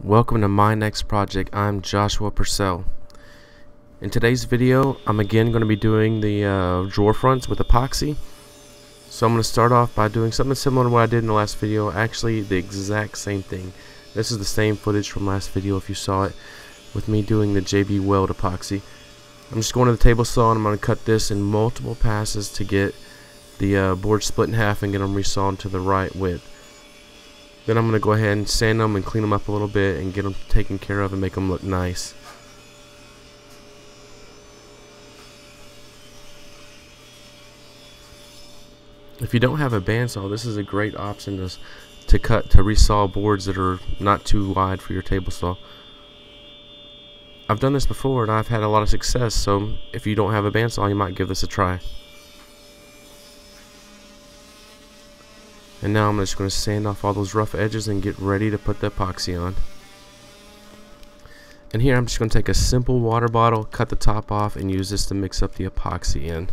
Welcome to my next project. I'm Joshua Purcell. In today's video, I'm again going to be doing the drawer fronts with epoxy. So I'm going to start off by doing something similar to what I did in the last video. Actually, the exact same thing. This is the same footage from last video if you saw it, with me doing the Weld epoxy. I'm just going to the table saw and I'm going to cut this in multiple passes to get the board split in half and get them resawn to the right width. Then I'm going to go ahead and sand them and clean them up a little bit and get them taken care of and make them look nice. If you don't have a bandsaw, this is a great option to resaw boards that are not too wide for your table saw. I've done this before and I've had a lot of success, so if you don't have a bandsaw, you might give this a try. And now I'm just going to sand off all those rough edges and get ready to put the epoxy on. And here I'm just going to take a simple water bottle, cut the top off, and use this to mix up the epoxy in.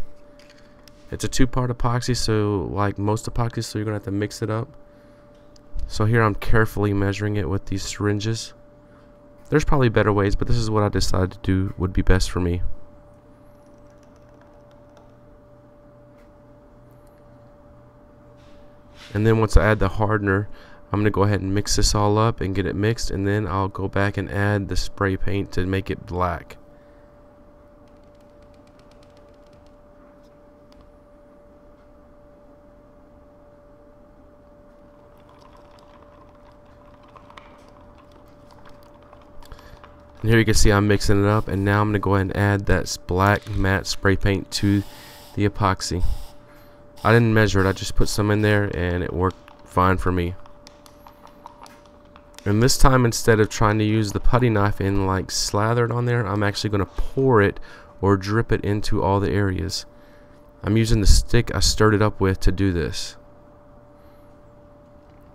It's a two-part epoxy, so like most epoxies, so you're going to have to mix it up. So here I'm carefully measuring it with these syringes. There's probably better ways, but this is what I decided to do would be best for me. And then once I add the hardener, I'm going to go ahead and mix this all up and get it mixed, and then I'll go back and add the spray paint to make it black. And here you can see I'm mixing it up, and now I'm going to go ahead and add that black matte spray paint to the epoxy. I didn't measure it, I just put some in there and it worked fine for me. And this time, instead of trying to use the putty knife and like slather it on there, I'm actually going to pour it or drip it into all the areas. I'm using the stick I stirred it up with to do this.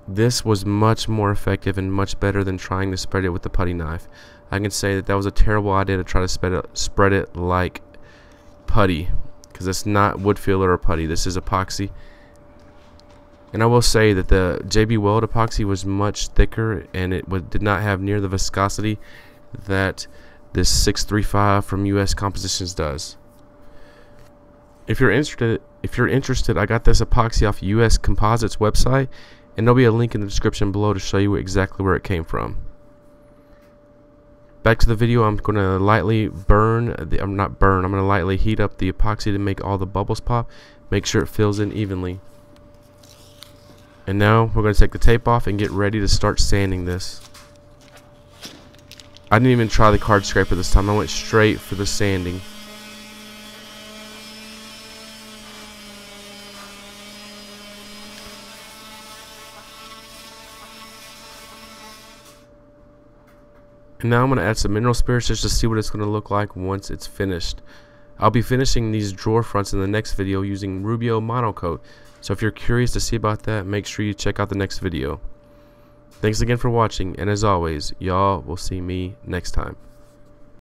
This was much more effective and much better than trying to spread it with the putty knife. I can say that was a terrible idea to try to spread it like putty, because it's not wood filler or putty. This is epoxy. And I will say that the Weld epoxy was much thicker, and it did not have near the viscosity that this 635 from US Composites does. If you're interested, I got this epoxy off US Composites website, and there'll be a link in the description below to show you exactly where it came from. Back to the video, I'm going to lightly I'm going to lightly heat up the epoxy to make all the bubbles pop. Make sure it fills in evenly. And now we're going to take the tape off and get ready to start sanding this. I didn't even try the card scraper this time. I went straight for the sanding. And now I'm going to add some mineral spirits just to see what it's going to look like once it's finished. I'll be finishing these drawer fronts in the next video using Rubio MonoCoat. So if you're curious to see about that, make sure you check out the next video. Thanks again for watching, and as always, y'all will see me next time.